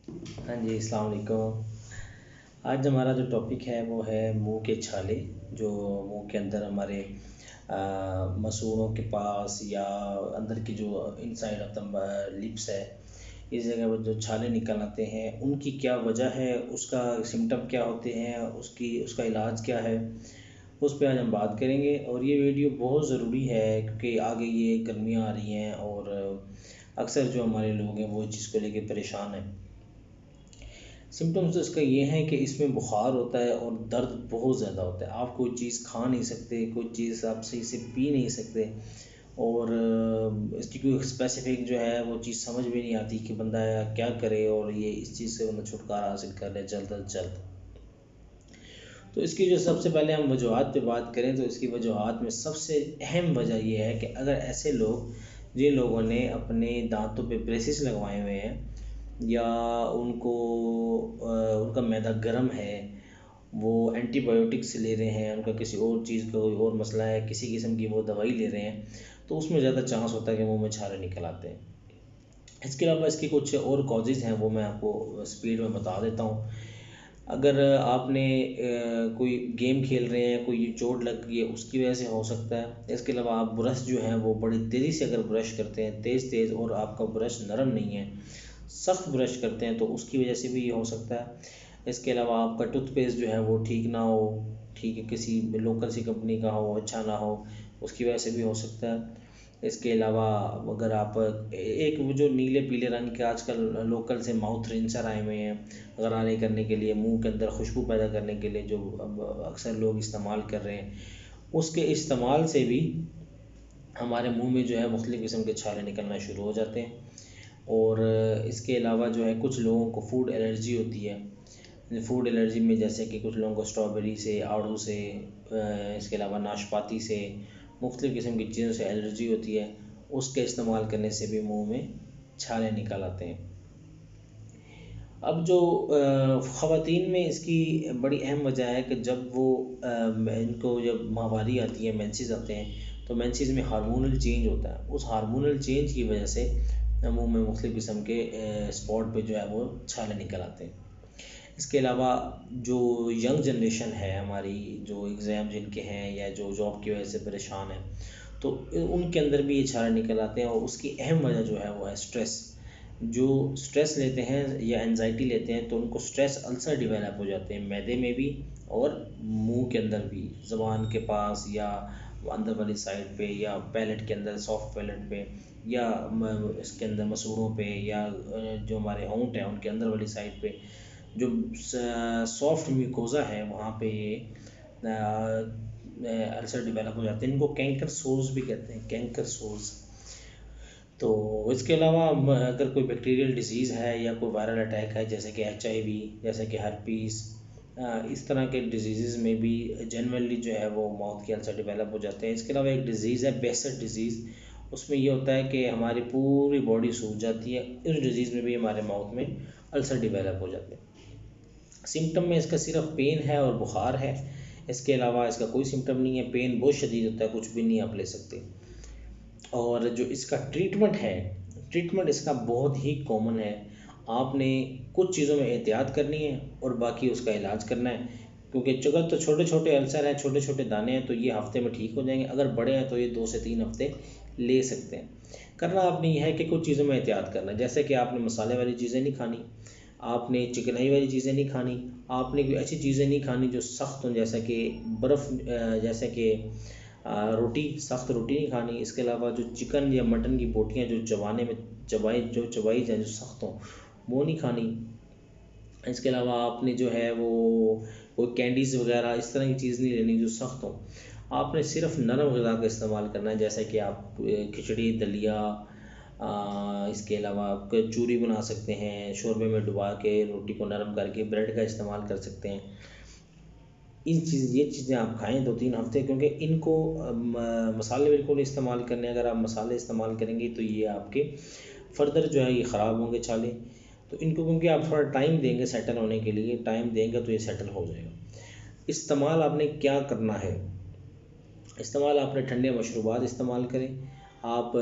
हाँ जी, अस्सलाम वालेकुम। आज हमारा जो टॉपिक है वो है मुंह के छाले, जो मुंह के अंदर हमारे मसूड़ों के पास या अंदर की जो इनसाइड ऑफ द लिप्स है, इस जगह पर जो छाले निकल आते हैं, उनकी क्या वजह है, उसका सिम्टम क्या होते हैं, उसकी उसका इलाज क्या है, उस पे आज हम बात करेंगे। और ये वीडियो बहुत ज़रूरी है क्योंकि आगे ये गर्मियाँ आ रही हैं और अक्सर जो हमारे लोग हैं वो इस चीज़ को लेके परेशान हैं। सिम्टम्स इसका ये हैं कि इसमें बुखार होता है और दर्द बहुत ज़्यादा होता है। आप कोई चीज़ खा नहीं सकते, कोई चीज़ आप सही से पी नहीं सकते और इसकी कोई स्पेसिफिक जो है वो चीज़ समझ में नहीं आती कि बंदा क्या करे और ये इस चीज़ से मतलब छुटकारा हासिल कर ले जल्द अज जल्द। तो इसकी जो सबसे पहले हम वजूहात पे बात करें तो इसकी वजूहात में सबसे अहम वजह ये है कि अगर ऐसे लोग जिन लोगों ने अपने दांतों पे ब्रेसिस लगवाए हुए हैं या उनको उनका मैदा गर्म है, वो एंटीबायोटिक्स ले रहे हैं, उनका किसी और चीज़ का कोई और मसला है, किसी किस्म की वो दवाई ले रहे हैं, तो उसमें ज़्यादा चांस होता है कि मुंह में छाले निकल आते हैं। इसके अलावा इसके कुछ और कॉजेज़ हैं, वो मैं आपको स्पीड में बता देता हूँ। अगर आपने कोई गेम खेल रहे हैं, कोई चोट लग गई है, उसकी वजह से हो सकता है। इसके अलावा आप ब्रश जो है वो बड़ी तेज़ी से अगर ब्रश करते हैं, तेज़ तेज़, और आपका ब्रश नरम नहीं है, सख्त ब्रश करते हैं, तो उसकी वजह से भी ये हो सकता है। इसके अलावा आपका टूथपेस्ट जो है वो ठीक ना हो, ठीक है, किसी लोकल सी कंपनी का हो, अच्छा ना हो, उसकी वजह से भी हो सकता है। इसके अलावा अगर आप एक वो जो नीले पीले रंग के आजकल लोकल से माउथ रिंसर आए हुए हैं गरारे करने के लिए, मुंह के अंदर खुशबू पैदा करने के लिए, जो अब अक्सर लोग इस्तेमाल कर रहे हैं, उसके इस्तेमाल से भी हमारे मुंह में जो है मुख्तलिफ़ किस्म के छाले निकलना शुरू हो जाते हैं। और इसके अलावा जो है कुछ लोगों को फूड एलर्जी होती है। फूड एलर्जी में जैसे कि कुछ लोगों को स्ट्रॉबेरी से, आड़ू से, इसके अलावा नाशपाती से, मुख्तलिफ़ किस्म की चीज़ों से एलर्जी होती है, उसके इस्तेमाल करने से भी मुंह में छाले निकल आते हैं। अब जो ख़वातीन में इसकी बड़ी अहम वजह है कि जब वो इनको जब माहवारी आती है, मेंसेस आते हैं, तो मेंसेस में हार्मोनल चेंज होता है। उस हार्मोनल चेंज की वजह से मुंह में मुख्तलिफ़ किस्म के स्पॉट पे जो है वो छाले निकल आते हैं। इसके अलावा जो यंग जनरेशन है हमारी, जो एग्ज़ाम जिनके हैं या जो जॉब की वजह से परेशान है, तो उनके अंदर भी ये छाले निकल आते हैं। और उसकी अहम वजह जो है वो है स्ट्रेस। जो स्ट्रेस लेते हैं या एनजाइटी लेते हैं, तो उनको स्ट्रेस अल्सर डेवलप हो जाते हैं मैदे में भी और मुंह के अंदर भी, ज़ुबान के पास या अंदर वाली साइड पे या पैलेट के अंदर, सॉफ्ट पैलेट पे, या इसके अंदर मसूड़ों पे, या जो हमारे होंठ हैं उनके अंदर वाली साइड पे, जो सॉफ्ट म्यूकोज़ा है वहाँ पे ये अल्सर डेवलप हो जाते हैं। इनको कैंकर सोर्स भी कहते हैं, कैंकर सोर्स। तो इसके अलावा अगर कोई बैक्टीरियल डिजीज़ है या कोई वायरल अटैक है, जैसे कि HIV, जैसे कि हर्पीस, इस तरह के डिजीज़ में भी जनरली जो है वो माउथ के अल्सर डेवलप हो जाते हैं। इसके अलावा एक डिज़ीज़ है बेसेट डिज़ीज़। उसमें ये होता है कि हमारी पूरी बॉडी सूज जाती है। इस डिज़ीज़ में भी हमारे माउथ में अल्सर डेवलप हो जाते हैं। सिम्टम में इसका सिर्फ पेन है और बुखार है। इसके अलावा इसका कोई सिम्टम नहीं है। पेन बहुत शदीद होता है, कुछ भी नहीं आप ले सकते। और जो इसका ट्रीटमेंट है, ट्रीटमेंट इसका बहुत ही कॉमन है। आपने कुछ चीज़ों में एहतियात करनी है और बाकी उसका इलाज करना है, क्योंकि अगर तो छोटे छोटे अल्सर हैं, छोटे छोटे दाने हैं, तो ये हफ्ते में ठीक हो जाएंगे। अगर बड़े हैं तो ये 2 से 3 हफ्ते ले सकते हैं। करना आपने यह है कि कुछ चीज़ों में एहतियात करना है, जैसे कि आपने मसाले वाली चीज़ें नहीं खानी, आपने चिकनाई वाली चीज़ें नहीं खानी, आपने कोई ऐसी चीज़ें नहीं खानी जो सख्त हों, जैसा कि बर्फ़, जैसे कि रोटी, सख्त रोटी नहीं खानी। इसके अलावा जो चिकन या मटन की बोटियाँ जो चबाने में चबाई जाए, जो सख्त हों, वो नहीं खानी। इसके अलावा आपने जो है वो कोई कैंडीज़ वगैरह इस तरह की चीज़ नहीं लेनी जो सख्त हों। आपने सिर्फ नरम ग़िज़ा का इस्तेमाल करना है, जैसे कि आप खिचड़ी, दलिया, इसके अलावा आप कचौरी बना सकते हैं, शोरबे में डुबा के रोटी को नरम करके ब्रेड का इस्तेमाल कर सकते हैं। ये चीज़ें आप खाएँ 2-3 हफ़्ते, क्योंकि इनको मसाले बिल्कुल नहीं इस्तेमाल करने। अगर आप मसाले इस्तेमाल करेंगे तो ये आपके फ़र्दर जो है ये ख़राब होंगे छाले। तो इनको क्योंकि आप थोड़ा टाइम देंगे सेटल होने के लिए, टाइम देंगे तो ये सेटल हो जाएगा। इस्तेमाल आपने क्या करना है, इस्तेमाल आपने ठंडे मशरूबात इस्तेमाल करें। आप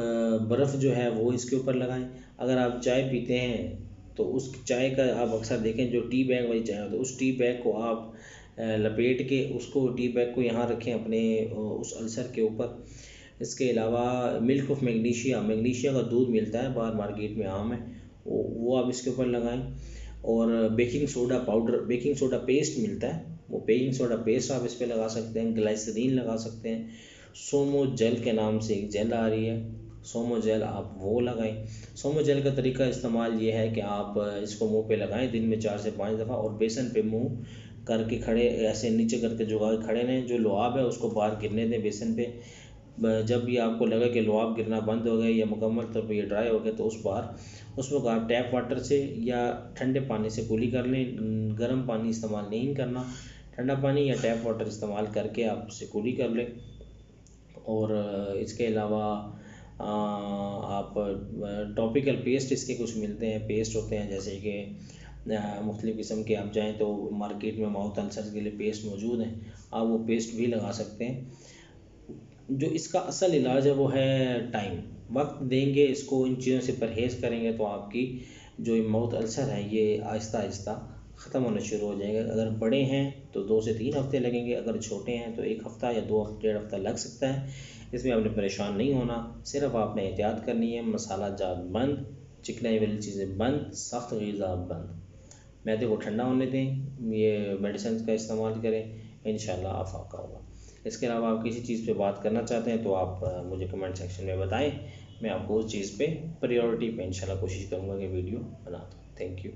बर्फ़ जो है वो इसके ऊपर लगाएं। अगर आप चाय पीते हैं तो उस चाय का आप अक्सर देखें जो टी बैग वाली चाय होती है, उस टी बैग को आप लपेट के उसको टी बैग को यहाँ रखें अपने उस अल्सर के ऊपर। इसके अलावा मिल्क ऑफ मैग्नीशिया का दूध मिलता है बाहर मार्केट में, आम है, वो आप इसके ऊपर लगाएं। और baking soda powder, baking soda paste मिलता है, वो बेकिंग सोडा पेस्ट आप इस पर लगा सकते हैं। ग्लाइसरीन लगा सकते हैं। सोमो जेल के नाम से एक जेल आ रही है, सोमो जेल, आप वो लगाएं। सोमो जेल का तरीका इस्तेमाल ये है कि आप इसको मुंह पे लगाएं दिन में 4 से 5 दफ़ा, और बेसन पे मुंह करके खड़े ऐसे नीचे करके झुका के खड़े रहें। जो लुआब है उसको बाहर गिरने दें बेसन पे। जब भी आपको लगे कि लुआब गिरना बंद हो गया या मुकम्मल तौर पर ये ड्राई हो गया, तो उसमें आप टैप वाटर से या ठंडे पानी से कुली कर लें। गर्म पानी इस्तेमाल नहीं करना, ठंडा पानी या टैप वाटर इस्तेमाल करके आप उससे कुली कर लें। और इसके अलावा आप टॉपिकल पेस्ट इसके कुछ मिलते हैं, पेस्ट होते हैं, जैसे कि मुख्तलिफ़ किस्म के आप जाएँ तो मार्केट में माउथ अल्सर के लिए पेस्ट मौजूद हैं, आप वो पेस्ट भी लगा सकते हैं। जो इसका असल इलाज है वो है टाइम, वक्त देंगे इसको, इन चीज़ों से परहेज़ करेंगे तो आपकी जो माउथ अल्सर है ये आहिस्ता आहिस्ता ख़त्म होना शुरू हो जाएगा। अगर बड़े हैं तो 2 से 3 हफ़्ते लगेंगे, अगर छोटे हैं तो 1 हफ़्ता या 2 डेढ़ हफ़्ता लग सकता है। इसमें आपने परेशान नहीं होना, सिर्फ आपने एहतियात करनी है। मसाला जात बंद, चिकनाई वाली चीज़ें बंद, सख्त ग़िज़ा बंद, मैदे को ठंडा होने दें, ये मेडिसिन का इस्तेमाल करें, इंशाल्लाह आफाका होगा। इसके अलावा आप किसी चीज़ पे बात करना चाहते हैं तो आप मुझे कमेंट सेक्शन में बताएं, मैं आपको उस चीज़ पे प्रायोरिटी पे इंशाल्लाह कोशिश करूँगा कि वीडियो बना दूँ। Thank you.